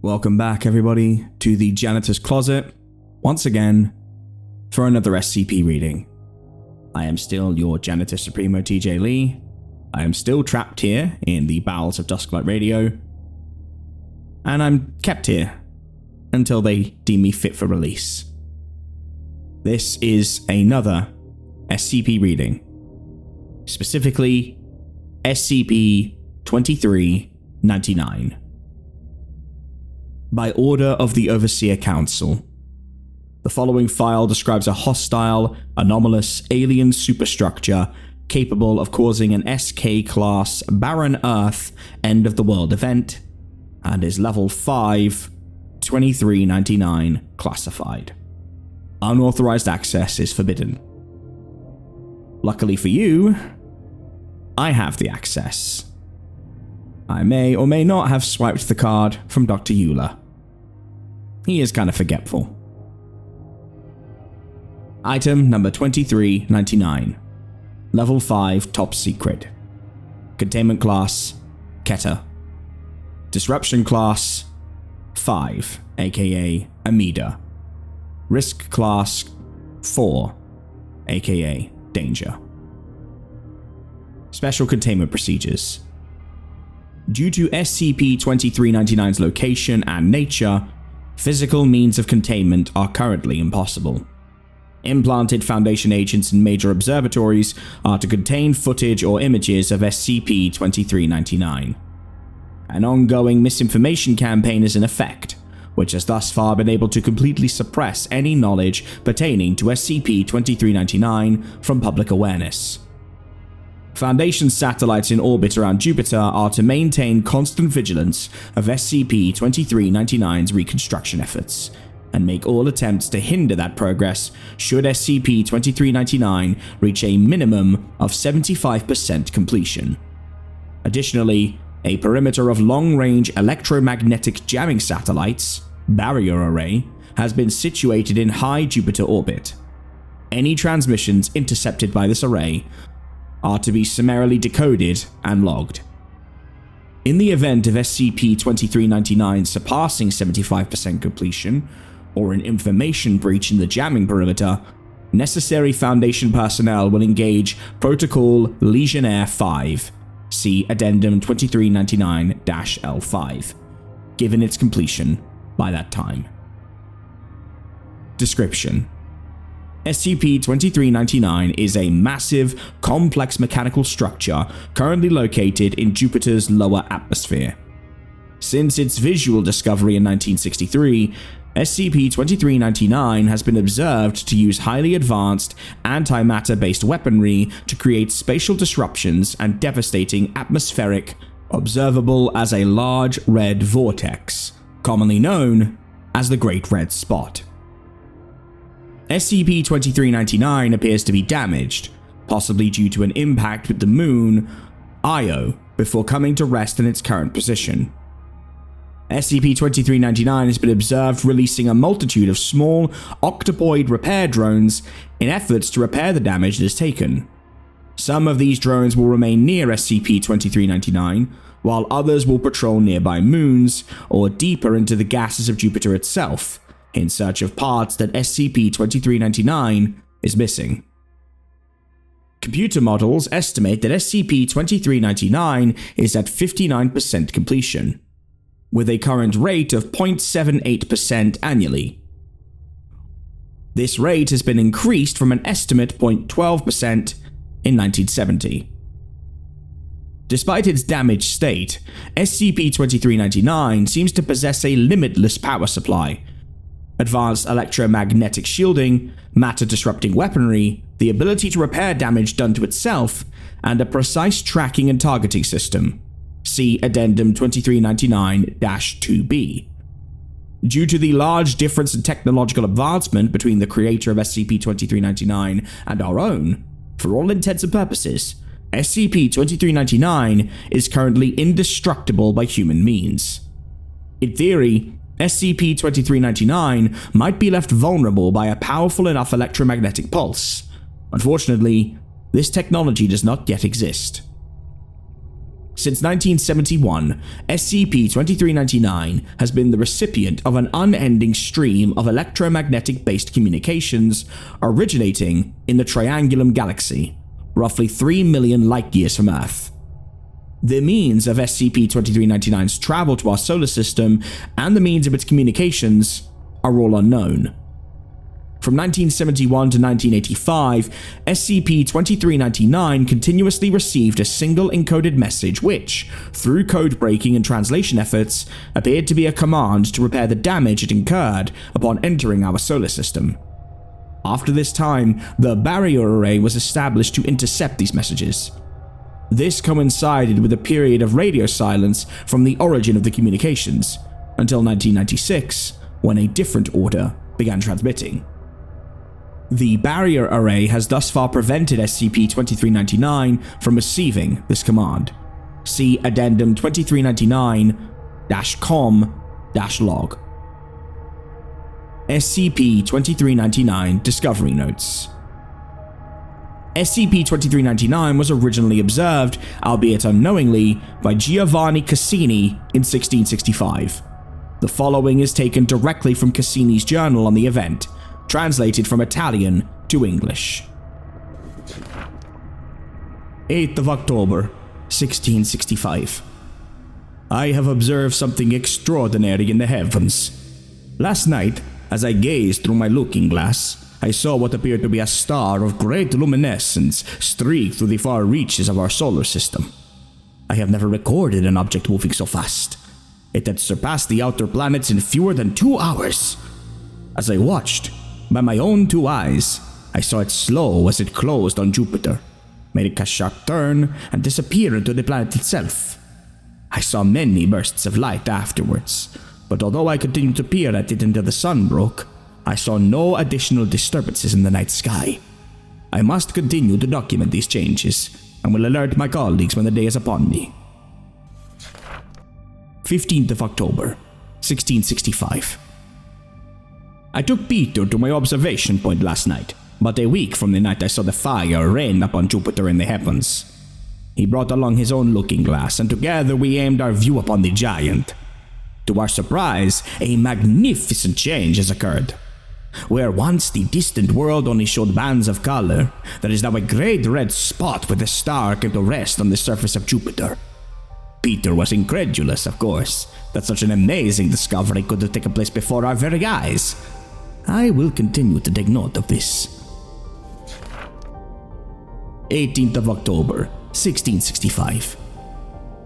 Welcome back, everybody, to the janitor's closet, once again, for another SCP reading. I am still your Janitor Supremo, TJ Lee. I am still trapped here in the bowels of Dusklight Radio, and I'm kept here until they deem me fit for release. This is another SCP reading, specifically SCP-2399. By order of the Overseer Council, the following file describes a hostile, anomalous alien superstructure capable of causing an SK-class Barren Earth end-of-the-world event, and is Level 5, 2399 classified. Unauthorized access is forbidden. Luckily for you, I have the access. I may or may not have swiped the card from Dr. Euler. He is kind of forgetful. Item number 2399. Level 5 Top Secret. Containment class, Keter. Disruption class, 5, aka Amida. Risk class, 4, aka Danger. Special containment procedures. Due to SCP-2399's location and nature, physical means of containment are currently impossible. Implanted Foundation agents in major observatories are to contain footage or images of SCP-2399. An ongoing misinformation campaign is in effect, which has thus far been able to completely suppress any knowledge pertaining to SCP-2399 from public awareness. Foundation satellites in orbit around Jupiter are to maintain constant vigilance of SCP-2399's reconstruction efforts, and make all attempts to hinder that progress should SCP-2399 reach a minimum of 75% completion. Additionally, a perimeter of long-range electromagnetic jamming satellites, barrier array, has been situated in high Jupiter orbit. Any transmissions intercepted by this array are to be summarily decoded and logged. In the event of SCP-2399 surpassing 75% completion, or an information breach in the jamming perimeter, necessary Foundation personnel will engage Protocol Legionnaire 5, see Addendum 2399-L5, given its completion by that time. Description: SCP-2399 is a massive, complex mechanical structure currently located in Jupiter's lower atmosphere. Since its visual discovery in 1963, SCP-2399 has been observed to use highly advanced antimatter-based weaponry to create spatial disruptions and devastating atmospheric, observable as a large red vortex, commonly known as the Great Red Spot. SCP-2399 appears to be damaged, possibly due to an impact with the moon, Io, before coming to rest in its current position. SCP-2399 has been observed releasing a multitude of small, octopoid repair drones in efforts to repair the damage it has taken. Some of these drones will remain near SCP-2399, while others will patrol nearby moons or deeper into the gases of Jupiter itself, in search of parts that SCP-2399 is missing. Computer models estimate that SCP-2399 is at 59% completion, with a current rate of 0.78% annually. This rate has been increased from an estimate 0.12% in 1970. Despite its damaged state, SCP-2399 seems to possess a limitless power supply, advanced electromagnetic shielding, matter-disrupting weaponry, the ability to repair damage done to itself, and a precise tracking and targeting system. See Addendum 2399-2B. Due to the large difference in technological advancement between the creator of SCP-2399 and our own, for all intents and purposes, SCP-2399 is currently indestructible by human means. In theory, SCP-2399 might be left vulnerable by a powerful enough electromagnetic pulse. Unfortunately, this technology does not yet exist. Since 1971, SCP-2399 has been the recipient of an unending stream of electromagnetic-based communications originating in the Triangulum Galaxy, roughly 3 million light-years from Earth. The means of SCP-2399's travel to our solar system and the means of its communications are all unknown. From 1971 to 1985, SCP-2399 continuously received a single encoded message which, through code breaking and translation efforts, appeared to be a command to repair the damage it incurred upon entering our solar system. After this time, the barrier array was established to intercept these messages. This coincided with a period of radio silence from the origin of the communications, until 1996, when a different order began transmitting. The barrier array has thus far prevented SCP-2399 from receiving this command. See Addendum 2399-com-log. SCP-2399 Discovery Notes. SCP-2399 was originally observed, albeit unknowingly, by Giovanni Cassini in 1665. The following is taken directly from Cassini's journal on the event, translated from Italian to English. 8th of October, 1665. I have observed something extraordinary in the heavens. Last night, as I gazed through my looking glass, I saw what appeared to be a star of great luminescence streak through the far reaches of our solar system. I have never recorded an object moving so fast. It had surpassed the outer planets in fewer than 2 hours. As I watched, by my own 2 eyes, I saw it slow as it closed on Jupiter, made a sharp turn, and disappear into the planet itself. I saw many bursts of light afterwards, but although I continued to peer at it until the sun broke, I saw no additional disturbances in the night sky. I must continue to document these changes, and will alert my colleagues when the day is upon me. 15th of October, 1665. I took Peter to my observation point last night, but a week from the night I saw the fire rain upon Jupiter in the heavens. He brought along his own looking glass, and together we aimed our view upon the giant. To our surprise, a magnificent change has occurred. Where once the distant world only showed bands of color, there is now a great red spot where the star came to rest on the surface of Jupiter. Peter was incredulous, of course, that such an amazing discovery could have taken place before our very eyes. I will continue to take note of this. 18th of October, 1665.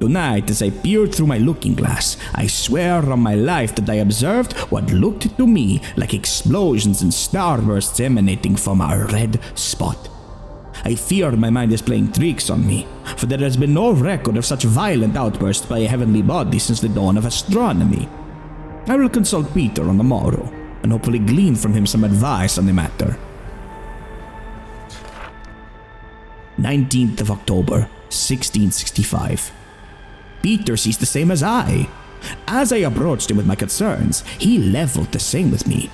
Tonight, as I peered through my looking glass, I swear on my life that I observed what looked to me like explosions and starbursts emanating from our red spot. I fear my mind is playing tricks on me, for there has been no record of such violent outbursts by a heavenly body since the dawn of astronomy. I will consult Peter on the morrow, and hopefully glean from him some advice on the matter. 19th of October, 1665. Peter sees the same as I. As I approached him with my concerns, he leveled the same with me.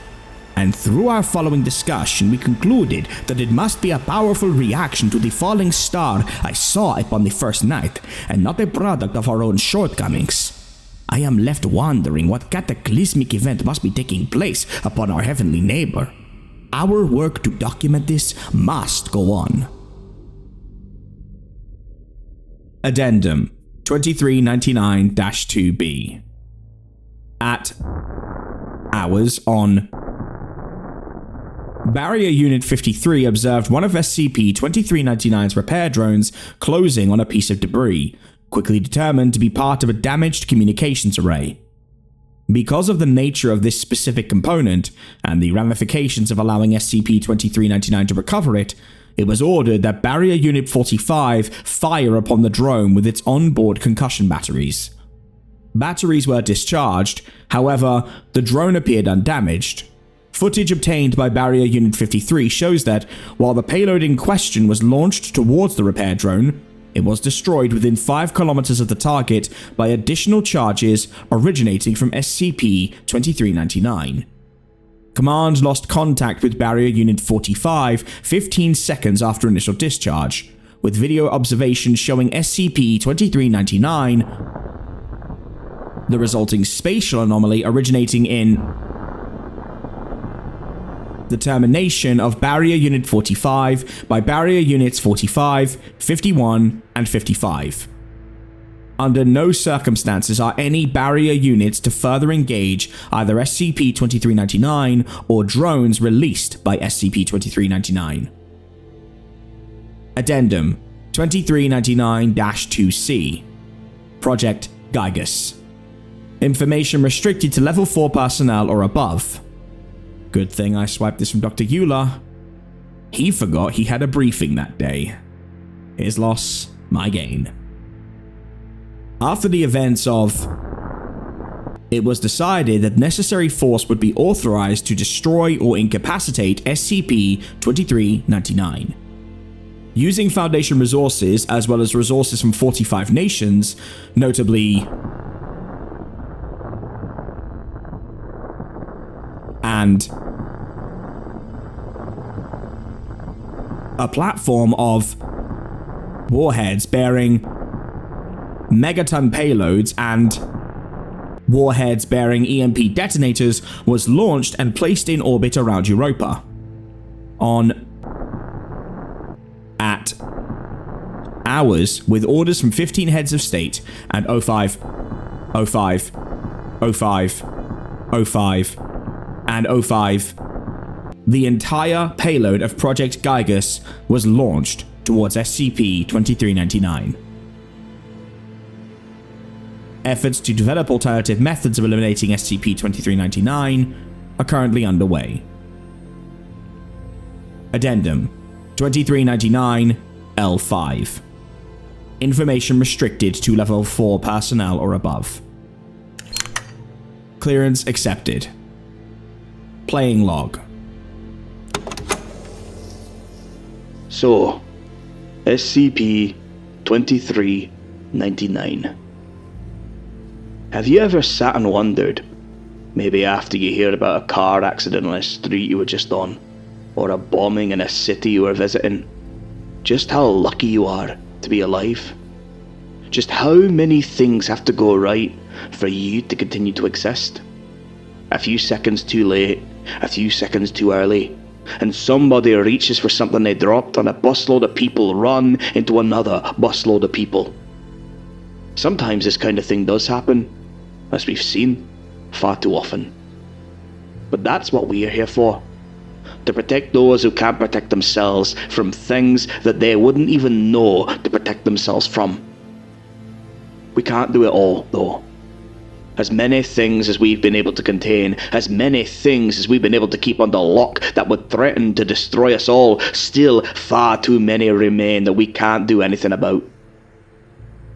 And through our following discussion, we concluded that it must be a powerful reaction to the falling star I saw upon the first night, and not a product of our own shortcomings. I am left wondering what cataclysmic event must be taking place upon our heavenly neighbor. Our work to document this must go on. Addendum 2399-2B. At hours on Barrier Unit 53 observed one of SCP-2399's repair drones closing on a piece of debris, quickly determined to be part of a damaged communications array. Because of the nature of this specific component, and the ramifications of allowing SCP-2399 to recover it, it was ordered that Barrier Unit 45 fire upon the drone with its onboard concussion batteries. Batteries were discharged, however, the drone appeared undamaged. Footage obtained by Barrier Unit 53 shows that, while the payload in question was launched towards the repair drone, it was destroyed within 5 kilometers of the target by additional charges originating from SCP-2399. Command lost contact with Barrier Unit 45 15 seconds after initial discharge, with video observations showing SCP-2399, the resulting spatial anomaly originating in the termination of Barrier Unit 45 by Barrier Units 45, 51, and 55. Under no circumstances are any barrier units to further engage either SCP-2399 or drones released by SCP-2399. Addendum 2399-2C Project Gygus. Information restricted to Level 4 personnel or above. Good thing I swiped this from Dr. Euler. He forgot he had a briefing that day. His loss, my gain. After the events of, it was decided that necessary force would be authorized to destroy or incapacitate SCP-2399. Using Foundation resources, as well as resources from 45 nations, notably and a platform of warheads bearing megaton payloads and warheads bearing EMP detonators was launched and placed in orbit around Europa. At hours, with orders from 15 heads of state and 05, 05, 05, 05, and 05, the entire payload of Project Gygus was launched towards SCP-2399. Efforts to develop alternative methods of eliminating SCP-2399 are currently underway. Addendum 2399-L5. Information restricted to Level 4 personnel or above. Clearance accepted. Playing log. So, SCP-2399. Have you ever sat and wondered, maybe after you hear about a car accident on a street you were just on, or a bombing in a city you were visiting, just how lucky you are to be alive? Just how many things have to go right for you to continue to exist? A few seconds too late, a few seconds too early, and somebody reaches for something they dropped and a busload of people run into another busload of people. Sometimes this kind of thing does happen, as we've seen far too often. But that's what we are here for. To protect those who can't protect themselves from things that they wouldn't even know to protect themselves from. We can't do it all, though. As many things as we've been able to contain, as many things as we've been able to keep under lock that would threaten to destroy us all, still far too many remain that we can't do anything about.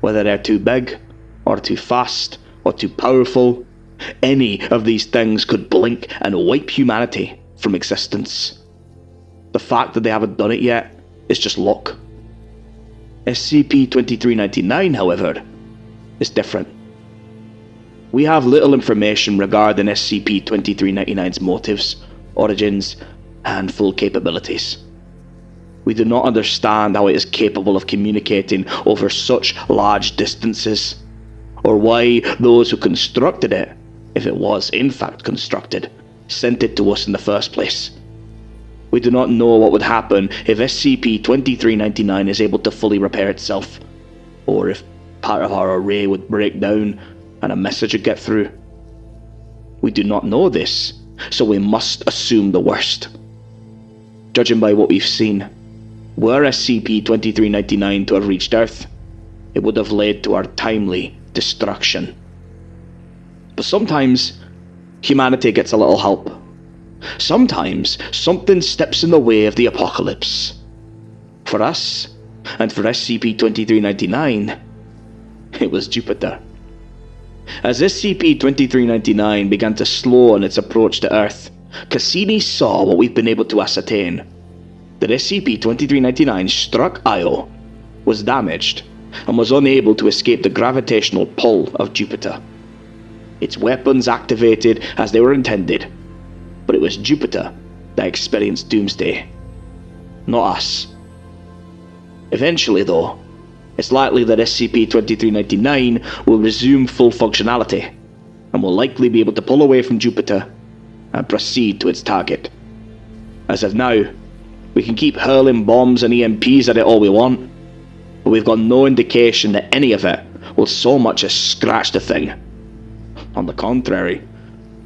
Whether they're too big, or too fast, or too powerful, any of these things could blink and wipe humanity from existence. The fact that they haven't done it yet is just luck. SCP-2399, however, is different. We have little information regarding SCP-2399's motives, origins, and full capabilities. We do not understand how it is capable of communicating over such large distances, or why those who constructed it, if it was in fact constructed, sent it to us in the first place. We do not know what would happen if SCP-2399 is able to fully repair itself, or if part of our array would break down and a message would get through. We do not know this, so we must assume the worst. Judging by what we've seen, were SCP-2399 to have reached Earth, it would have led to our timely destruction. But sometimes, humanity gets a little help. Sometimes, something steps in the way of the apocalypse. For us, and for SCP-2399, it was Jupiter. As SCP-2399 began to slow on its approach to Earth, Cassini saw what we've been able to ascertain. That SCP-2399 struck Io, was damaged, and was unable to escape the gravitational pull of Jupiter. Its weapons activated as they were intended, but it was Jupiter that experienced doomsday, not us. Eventually, though, it's likely that SCP-2399 will resume full functionality, and will likely be able to pull away from Jupiter and proceed to its target. As of now, we can keep hurling bombs and EMPs at it all we want, but we've got no indication that any of it will so much as scratch the thing. On the contrary,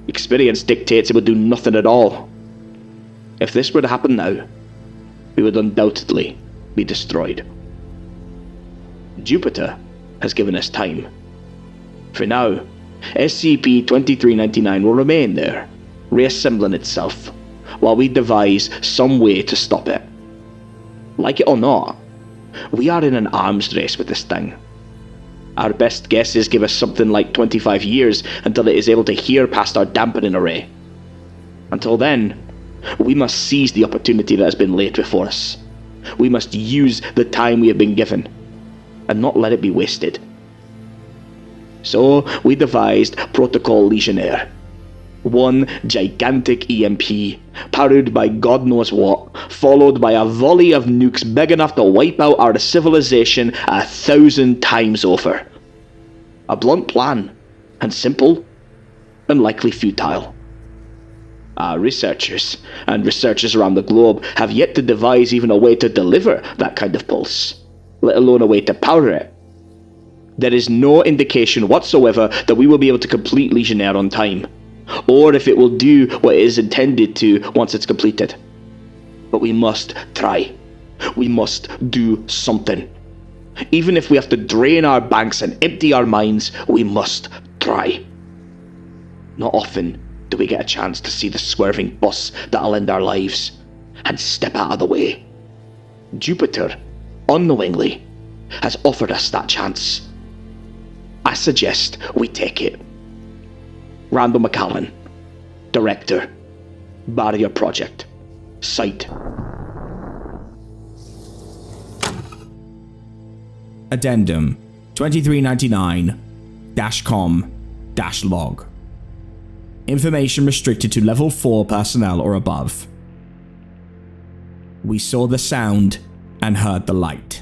experience dictates it would do nothing at all. If this were to happen now, we would undoubtedly be destroyed. Jupiter has given us time. For now, SCP-2399 will remain there, reassembling itself, while we devise some way to stop it. Like it or not, we are in an arms race with this thing. Our best guesses give us something like 25 years until it is able to hear past our dampening array. Until then, we must seize the opportunity that has been laid before us. We must use the time we have been given, and not let it be wasted. So we devised Protocol Legionnaire. One gigantic EMP, powered by God knows what, followed by a volley of nukes big enough to wipe out our civilization 1,000 times over. A blunt plan, and simple, and likely futile. Our researchers around the globe have yet to devise even a way to deliver that kind of pulse, let alone a way to power it. There is no indication whatsoever that we will be able to complete Legionnaire on time, or if it will do what it is intended to once it's completed. But we must try. We must do something. Even if we have to drain our banks and empty our minds, we must try. Not often do we get a chance to see the swerving bus that'll end our lives, and step out of the way. Jupiter, unknowingly, has offered us that chance. I suggest we take it. Randall McAllen, Director, Barrier Project, Site. Addendum 2399-com-log. Information restricted to Level 4 personnel or above. We saw the sound and heard the light.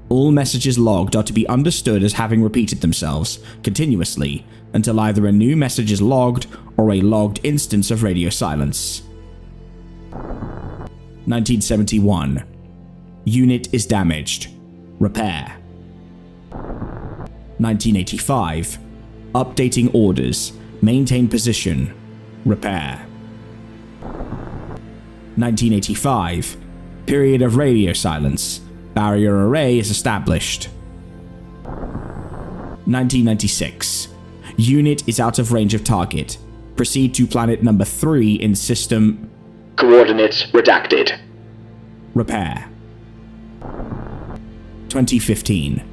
All messages logged are to be understood as having repeated themselves continuously until either a new message is logged or a logged instance of radio silence. 1971. Unit is damaged. Repair. 1985. Updating orders. Maintain position. Repair. 1985. Period of radio silence. Barrier array is established. 1996. Unit is out of range of target. Proceed to planet number 3 in system... Coordinates redacted. Repair. 2015.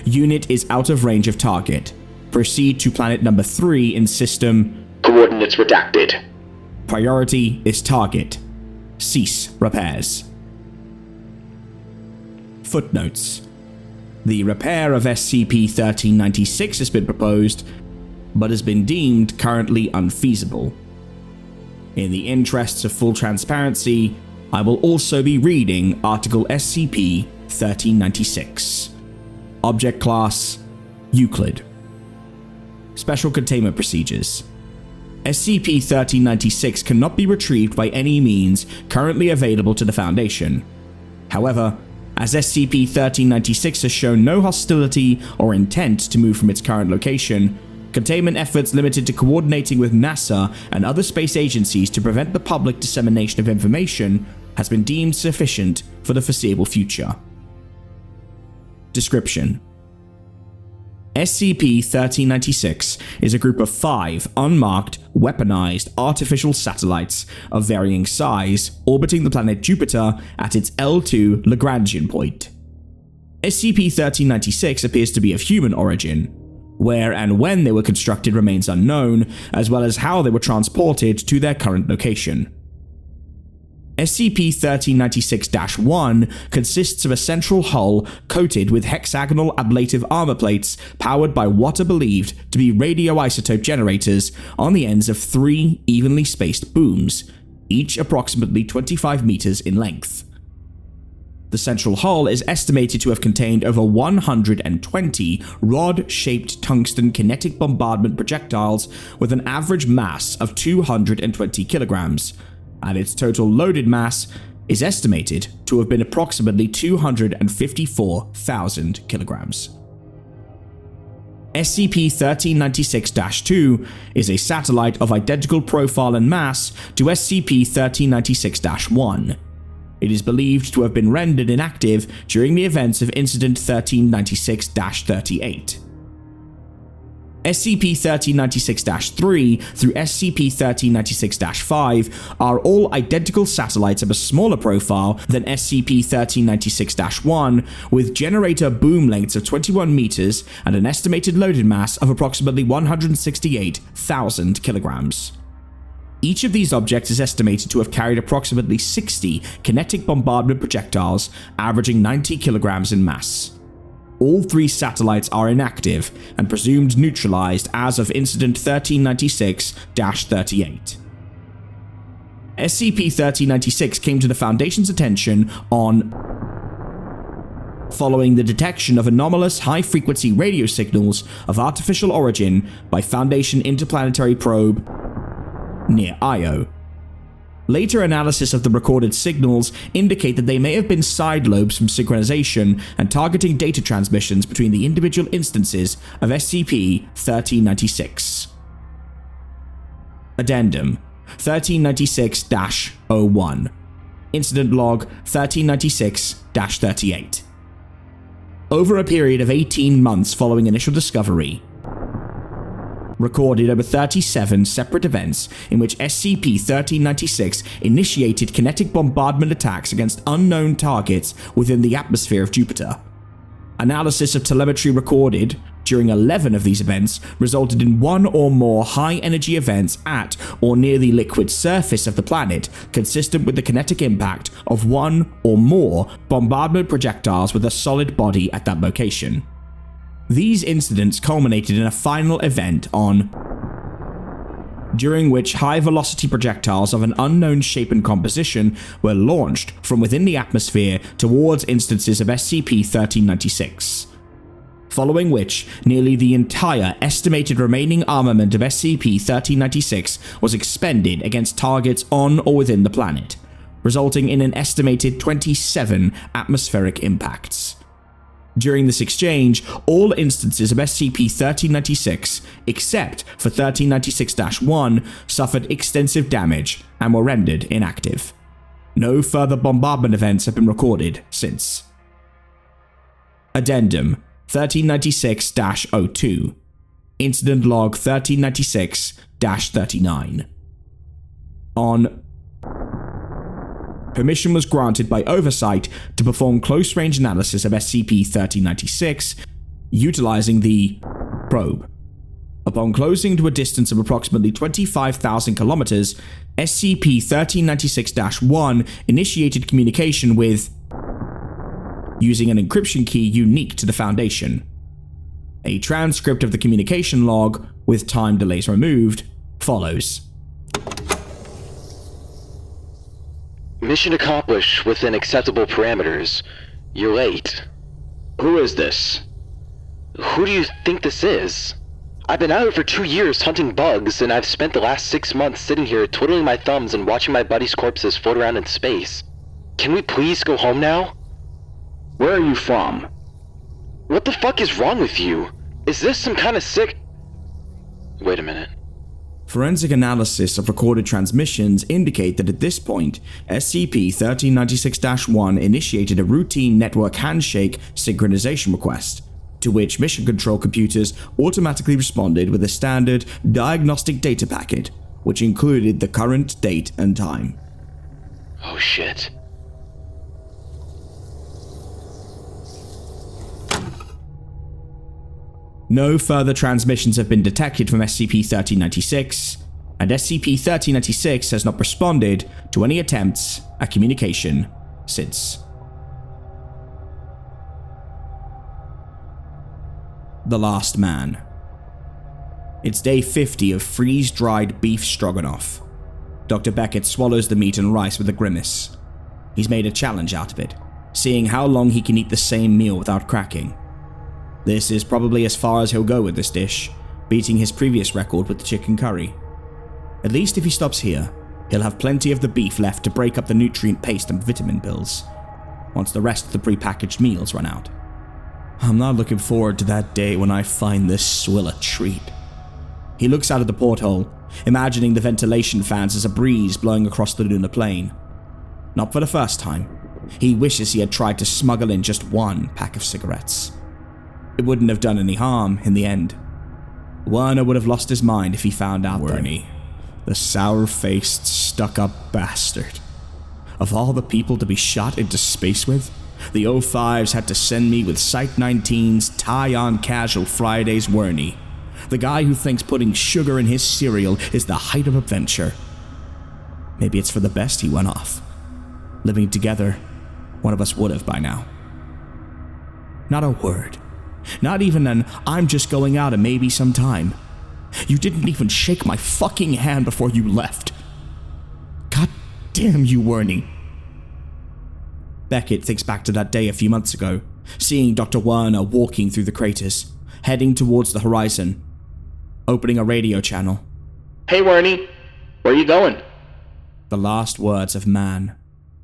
Unit is out of range of target. Proceed to planet number 3 in system... Coordinates redacted. Priority is target. Cease repairs. Footnotes. The repair of SCP-1396 has been proposed, but has been deemed currently unfeasible. In the interests of full transparency, I will also be reading Article SCP-1396. Object Class: Euclid. Special Containment Procedures. SCP-1396 cannot be retrieved by any means currently available to the Foundation. However, as SCP-1396 has shown no hostility or intent to move from its current location, containment efforts limited to coordinating with NASA and other space agencies to prevent the public dissemination of information has been deemed sufficient for the foreseeable future. Description: SCP-1396 is a group of 5 unmarked, weaponized artificial satellites of varying size orbiting the planet Jupiter at its L2 Lagrangian point. SCP-1396 appears to be of human origin. Where and when they were constructed remains unknown, as well as how they were transported to their current location. SCP-1396-1 consists of a central hull coated with hexagonal ablative armor plates powered by what are believed to be radioisotope generators on the ends of 3 evenly spaced booms, each approximately 25 meters in length. The central hull is estimated to have contained over 120 rod-shaped tungsten kinetic bombardment projectiles with an average mass of 220 kilograms, and its total loaded mass is estimated to have been approximately 254,000 kilograms. SCP-1396-2 is a satellite of identical profile and mass to SCP-1396-1. It is believed to have been rendered inactive during the events of Incident 1396-38. SCP-1396-3 through SCP-1396-5 are all identical satellites of a smaller profile than SCP-1396-1, with generator boom lengths of 21 meters and an estimated loaded mass of approximately 168,000 kilograms. Each of these objects is estimated to have carried approximately 60 kinetic bombardment projectiles, averaging 90 kilograms in mass. All 3 satellites are inactive and presumed neutralized as of Incident 1396-38. SCP-1396 came to the Foundation's attention following the detection of anomalous high-frequency radio signals of artificial origin by Foundation interplanetary probe near Io. Later analysis of the recorded signals indicate that they may have been side lobes from synchronization and targeting data transmissions between the individual instances of SCP-1396. Addendum 1396-01 Incident Log 1396-38. Over a period of 18 months following initial discovery, recorded over 37 separate events in which SCP-1396 initiated kinetic bombardment attacks against unknown targets within the atmosphere of Jupiter. Analysis of telemetry recorded during 11 of these events resulted in 1 or more high-energy events at or near the liquid surface of the planet, consistent with the kinetic impact of 1 or more bombardment projectiles with a solid body at that location. These incidents culminated in a final event during which high-velocity projectiles of an unknown shape and composition were launched from within the atmosphere towards instances of SCP-1396. Following which, nearly the entire estimated remaining armament of SCP-1396 was expended against targets on or within the planet, resulting in an estimated 27 atmospheric impacts. During this exchange, all instances of SCP-1396, except for 1396-1, suffered extensive damage and were rendered inactive. No further bombardment events have been recorded since. Addendum 1396-02 Incident Log 1396-39. Permission was granted by Oversight to perform close-range analysis of SCP-1396, utilizing the probe. Upon closing to a distance of approximately 25,000 kilometers, SCP-1396-1 initiated communication with using an encryption key unique to the Foundation. A transcript of the communication log, with time delays removed, follows. Mission accomplished within acceptable parameters. You're late. Who is this? Who do you think this is? I've been out for 2 years hunting bugs, and I've spent the last 6 months sitting here twiddling my thumbs and watching my buddies' corpses float around in space. Can we please go home now? Where are you from? What the fuck is wrong with you? Is this some kind of sick... Wait a minute. Forensic analysis of recorded transmissions indicate that at this point, SCP-1396-1 initiated a routine network handshake synchronization request, to which Mission Control computers automatically responded with a standard diagnostic data packet, which included the current date and time. Oh shit. No further transmissions have been detected from SCP-1396, and SCP-1396 has not responded to any attempts at communication since. The Last Man. It's day 50 of freeze-dried beef stroganoff. Dr. Beckett swallows the meat and rice with a grimace. He's made a challenge out of it, seeing how long he can eat the same meal without cracking. This is probably as far as he'll go with this dish, beating his previous record with the chicken curry. At least if he stops here, he'll have plenty of the beef left to break up the nutrient paste and vitamin pills, once the rest of the prepackaged meals run out. I'm not looking forward to that day when I find this swill a treat. He looks out of the porthole, imagining the ventilation fans as a breeze blowing across the lunar plain. Not for the first time, he wishes he had tried to smuggle in just one pack of cigarettes. It wouldn't have done any harm in the end. Werner would have lost his mind if he found out Wernie, the sour-faced, stuck-up bastard. Of all the people to be shot into space with, the O5s had to send me with Site-19's tie-on casual Fridays Wernie, the guy who thinks putting sugar in his cereal is the height of adventure. Maybe it's for the best he went off. Living together, one of us would have by now. Not a word. Not even an, I'm just going out and maybe sometime. You didn't even shake my fucking hand before you left. God damn you, Wernie. Beckett thinks back to that day a few months ago, seeing Dr. Werner walking through the craters, heading towards the horizon, opening a radio channel. Hey, Wernie, where you going? The last words of man.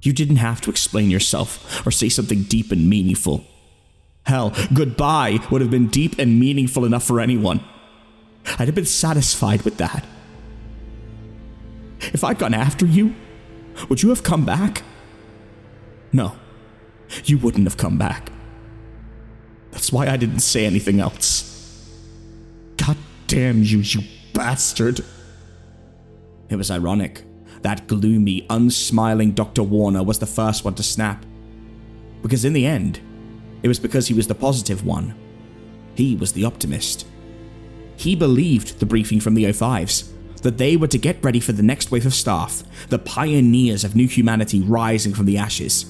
You didn't have to explain yourself or say something deep and meaningful. Hell, goodbye would have been deep and meaningful enough for anyone. I'd have been satisfied with that. If I'd gone after you, would you have come back? No, you wouldn't have come back. That's why I didn't say anything else. God damn you, you bastard. It was ironic. That gloomy, unsmiling Dr. Warner was the first one to snap. Because in the end, it was because he was the positive one. He was the optimist. He believed the briefing from the O5s, that they were to get ready for the next wave of staff, the pioneers of new humanity rising from the ashes.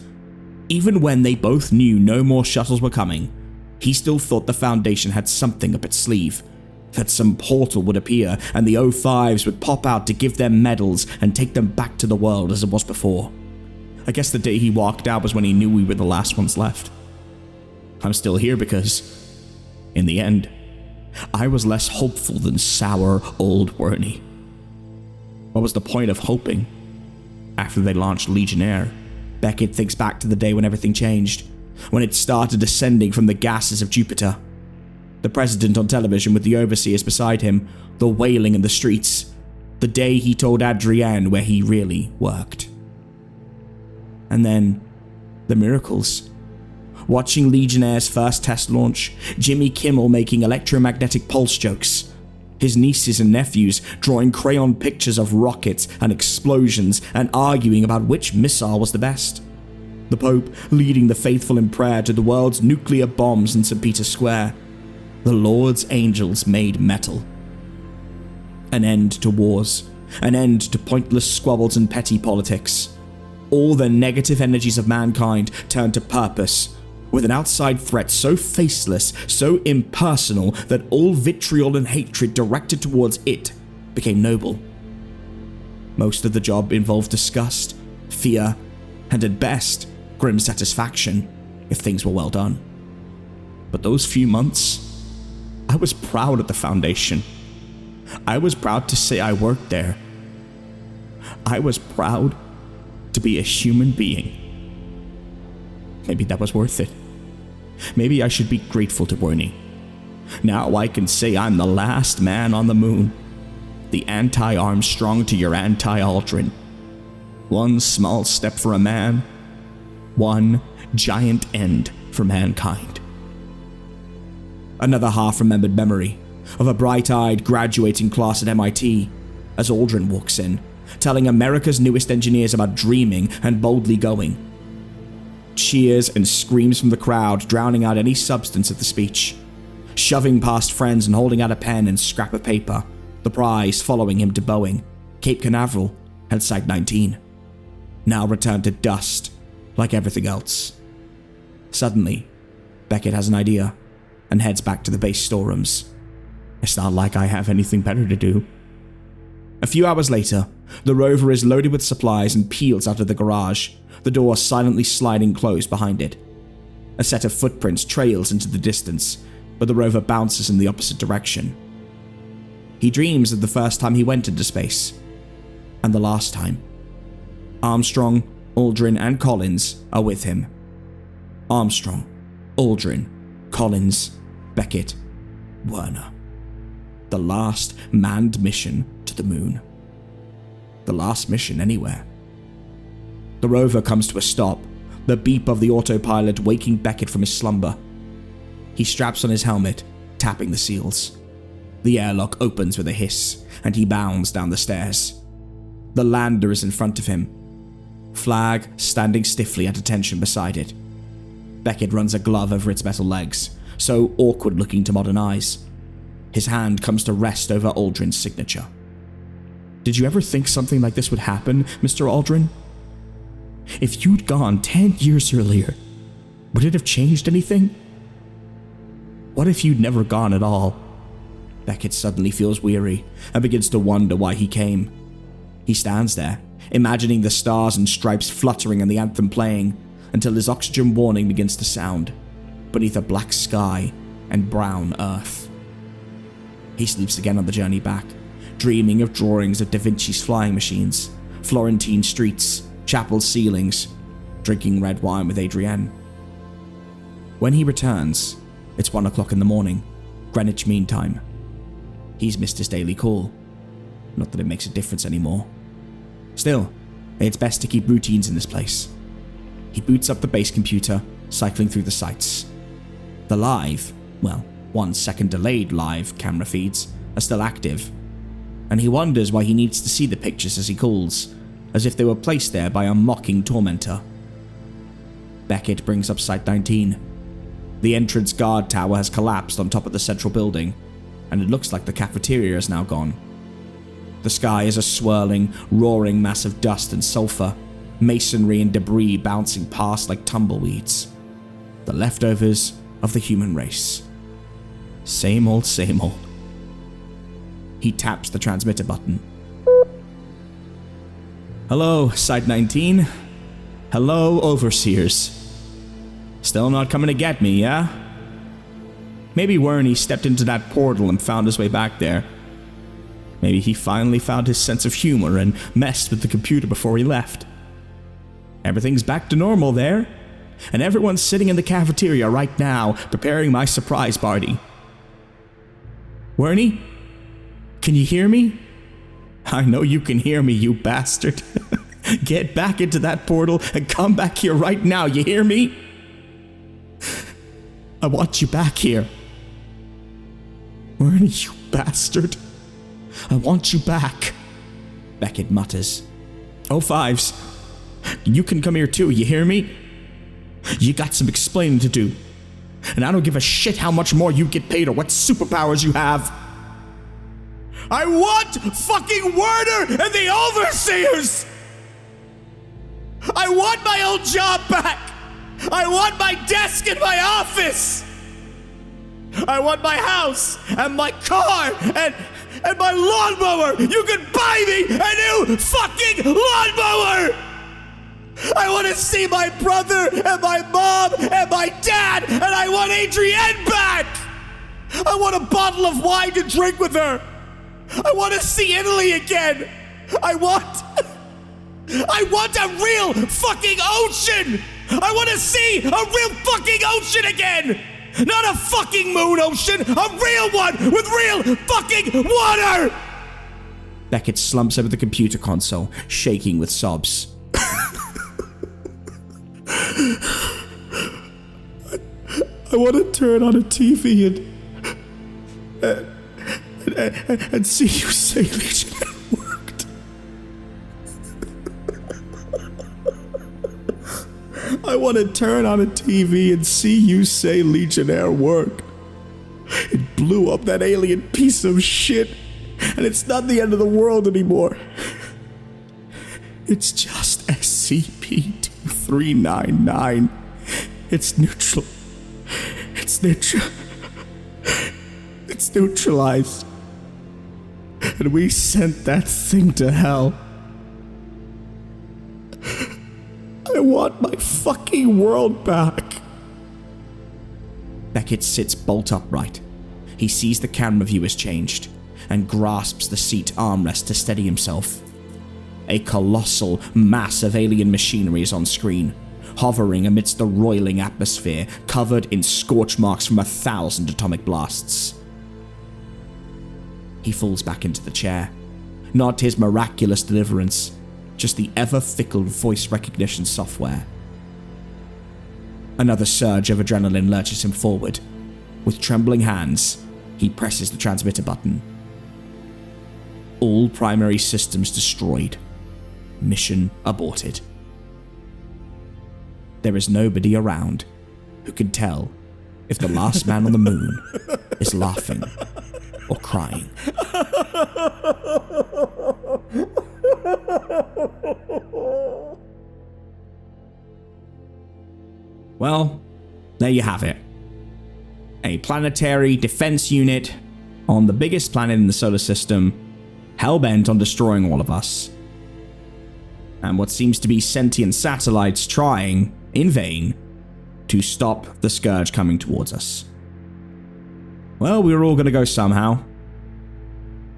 Even when they both knew no more shuttles were coming, he still thought the Foundation had something up its sleeve, that some portal would appear and the O5s would pop out to give them medals and take them back to the world as it was before. I guess the day he walked out was when he knew we were the last ones left. I'm still here because, in the end, I was less hopeful than sour old Wernie. What was the point of hoping? After they launched Legionnaire, Beckett thinks back to the day when everything changed, when it started descending from the gases of Jupiter. The president on television with the overseers beside him, the wailing in the streets, the day he told Adrienne where he really worked. And then, the miracles. Watching Legionnaire's first test launch, Jimmy Kimmel making electromagnetic pulse jokes, his nieces and nephews drawing crayon pictures of rockets and explosions and arguing about which missile was the best, the Pope leading the faithful in prayer to the world's nuclear bombs in St. Peter's Square, the Lord's angels made metal. An end to wars, an end to pointless squabbles and petty politics. All the negative energies of mankind turned to purpose, with an outside threat so faceless, so impersonal that all vitriol and hatred directed towards it became noble. Most of the job involved disgust, fear, and at best, grim satisfaction, if things were well done. But those few months, I was proud of the Foundation. I was proud to say I worked there. I was proud to be a human being. Maybe that was worth it. Maybe I should be grateful to Wernie. Now I can say I'm the last man on the moon. The anti-Armstrong to your anti-Aldrin. One small step for a man. One giant end for mankind. Another half-remembered memory of a bright-eyed graduating class at MIT as Aldrin walks in, telling America's newest engineers about dreaming and boldly going. Cheers and screams from the crowd drowning out any substance of the speech. Shoving past friends and holding out a pen and scrap of paper, the prize following him to Boeing, Cape Canaveral, and Site-19. Now returned to dust, like everything else. Suddenly, Beckett has an idea and heads back to the base storerooms. It's not like I have anything better to do. A few hours later, the rover is loaded with supplies and peels out of the garage, the door silently sliding closed behind it. A set of footprints trails into the distance, but the rover bounces in the opposite direction. He dreams of the first time he went into space, and the last time. Armstrong, Aldrin, and Collins are with him. Armstrong, Aldrin, Collins, Beckett, Werner. The last manned mission to the moon. The last mission anywhere. The rover comes to a stop, the beep of the autopilot waking Beckett from his slumber. He straps on his helmet, tapping the seals. The airlock opens with a hiss, and he bounds down the stairs. The lander is in front of him, flag standing stiffly at attention beside it. Beckett runs a glove over its metal legs, so awkward looking to modern eyes. His hand comes to rest over Aldrin's signature. Did you ever think something like this would happen, Mr. Aldrin? If you'd gone 10 years earlier, would it have changed anything? What if you'd never gone at all? Beckett suddenly feels weary and begins to wonder why he came. He stands there, imagining the stars and stripes fluttering and the anthem playing, until his oxygen warning begins to sound, beneath a black sky and brown earth. He sleeps again on the journey back, dreaming of drawings of Da Vinci's flying machines, Florentine streets, chapel ceilings, drinking red wine with Adrienne. When he returns, it's 1 o'clock in the morning, Greenwich Mean Time. He's missed his daily call. Not that it makes a difference anymore. Still, it's best to keep routines in this place. He boots up the base computer, cycling through the sites. The live, 1 second delayed live camera feeds are still active, and he wonders why he needs to see the pictures as he calls, as if they were placed there by a mocking tormentor. Beckett brings up Site 19. The entrance guard tower has collapsed on top of the central building, and it looks like the cafeteria is now gone. The sky is a swirling, roaring mass of dust and sulfur, masonry and debris bouncing past like tumbleweeds. The leftovers of the human race. Same old, same old. He taps the transmitter button. Hello, Site 19. Hello, Overseers. Still not coming to get me, yeah? Maybe Wernie stepped into that portal and found his way back there. Maybe he finally found his sense of humor and messed with the computer before he left. Everything's back to normal there, and everyone's sitting in the cafeteria right now, preparing my surprise party. Wernie? Can you hear me? I know you can hear me, you bastard. Get back into that portal and come back here right now, you hear me? I want you back here. Wernie, you bastard. I want you back. Beckett mutters. 05s. You can come here too, you hear me? You got some explaining to do. And I don't give a shit how much more you get paid or what superpowers you have. I want fucking Werner and the Overseers! I want my old job back! I want my desk in my office! I want my house and my car and my lawnmower! You can buy me a new fucking lawnmower! I want to see my brother and my mom and my dad, and I want Adrienne back! I want a bottle of wine to drink with her! I want to see Italy again! I want a real fucking ocean! I want to see a real fucking ocean again! Not a fucking moon ocean, a real one with real fucking water! Beckett slumps over the computer console, shaking with sobs. I want to turn on a TV and see you say Legionnaire worked. I want to turn on a TV and see you say Legionnaire worked. It blew up that alien piece of shit, and it's not the end of the world anymore. It's just SCP-2399. It's neutral. It's neutralized. and we sent that thing to hell. I want my fucking world back. Beckett sits bolt upright. He sees the camera view has changed and grasps the seat armrest to steady himself. A colossal mass of alien machinery is on screen, hovering amidst the roiling atmosphere, covered in scorch marks from 1,000 atomic blasts. He falls back into the chair. Not his miraculous deliverance, just the ever-fickle voice recognition software. Another surge of adrenaline lurches him forward. With trembling hands, he presses the transmitter button. All primary systems destroyed. Mission aborted. There is nobody around who can tell if the last man on the moon is laughing or crying. Well, there you have it. A planetary defense unit on the biggest planet in the solar system, hell-bent on destroying all of us. And what seems to be sentient satellites trying, in vain, to stop the scourge coming towards us. Well, we were all going to go somehow.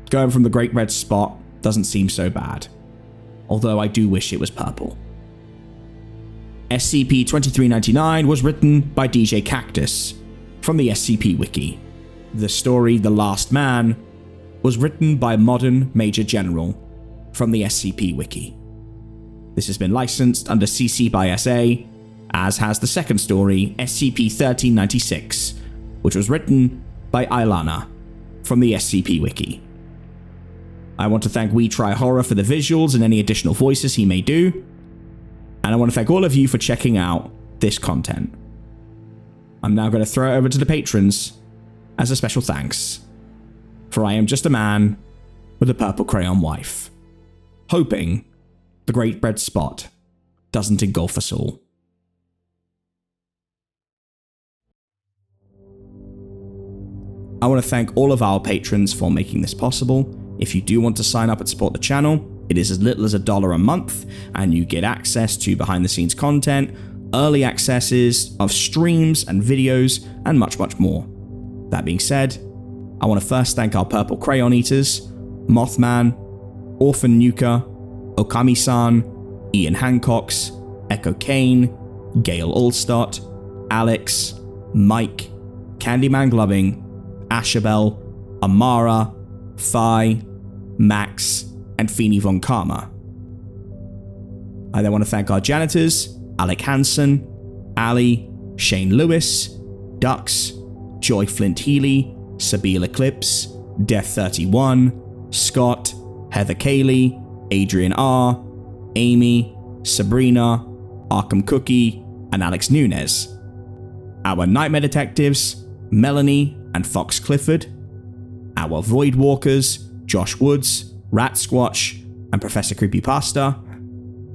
Going from the Great Red Spot doesn't seem so bad, although I do wish it was purple. SCP-2399 was written by djkaktus from the SCP Wiki. The story The Last Man was written by Modern Major General from the SCP Wiki. This has been licensed under CC by SA, as has the second story, SCP-1396, which was written by Aelanna from the SCP Wiki. I want to thank We Try Horror for the visuals and any additional voices he may do, and I want to thank all of you for checking out this content. I'm now going to throw it over to the patrons as a special thanks, for I am just a man with a purple crayon wife, hoping the Great Red Spot doesn't engulf us all. I want to thank all of our patrons for making this possible. If you do want to sign up and support the channel, it is as little as $1 a month, and you get access to behind-the-scenes content, early accesses of streams and videos, and much, much more. That being said, I want to first thank our Purple Crayon Eaters, Mothman, Orphan Nuka, Okami-san, Ian Hancocks, Echo Kane, Gail Allstott, Alex, Mike, Candyman Gloving, Ashabel, Amara, Phi, Max, and Feeny von Karma. I then want to thank our janitors, Alec Hansen, Ali, Shane Lewis, Dux, Joy Flint Healy, Sabine Eclipse, Death31, Scott, Heather Cayley, Adrian R, Amy, Sabrina, Arkham Cookie, and Alex Nunez. Our Nightmare Detectives, Melanie and Fox Clifford. Our Void Walkers, Josh Woods, Rat Squatch, and Professor Creepypasta.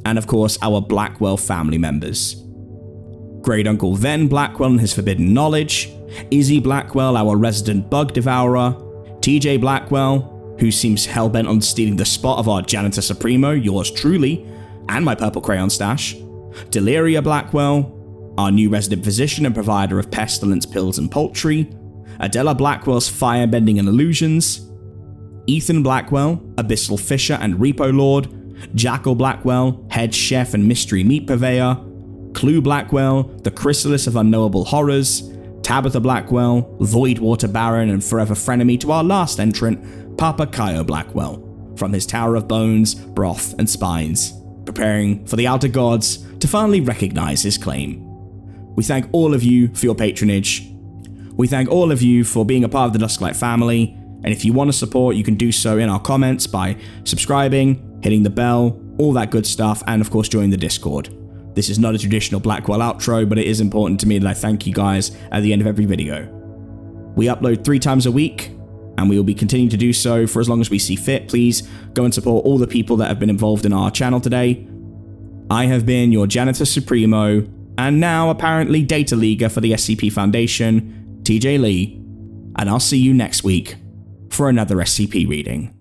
And of course, our Blackwell family members. Great Uncle Ven Blackwell and his forbidden knowledge, Izzy Blackwell, our resident bug devourer, TJ Blackwell, who seems hellbent on stealing the spot of our Janitor Supremo, yours truly, and my purple crayon stash, Deliria Blackwell, our new resident physician and provider of pestilence pills and poultry, Adela Blackwell's firebending and illusions, Ethan Blackwell, Abyssal Fisher and Repo Lord, Jackal Blackwell, head chef and mystery meat purveyor, Clue Blackwell, the chrysalis of unknowable horrors, Tabitha Blackwell, Voidwater Baron and forever frenemy to our last entrant, Papa Kaio Blackwell, from his Tower of Bones, Broth and Spines, preparing for the Outer Gods to finally recognize his claim. We thank all of you for your patronage. We thank all of you for being a part of the Dusklight family, and if you want to support, you can do so in our comments by subscribing, hitting the bell, all that good stuff, and of course join the Discord. This is not a traditional Blackwell outro, but it is important to me that I thank you guys at the end of every video. We upload 3 times a week, and we will be continuing to do so for as long as we see fit. Please go and support all the people that have been involved in our channel today. I have been your Janitor Supremo, and now apparently Data Leaguer for the SCP Foundation, TJ Lee, and I'll see you next week for another SCP reading.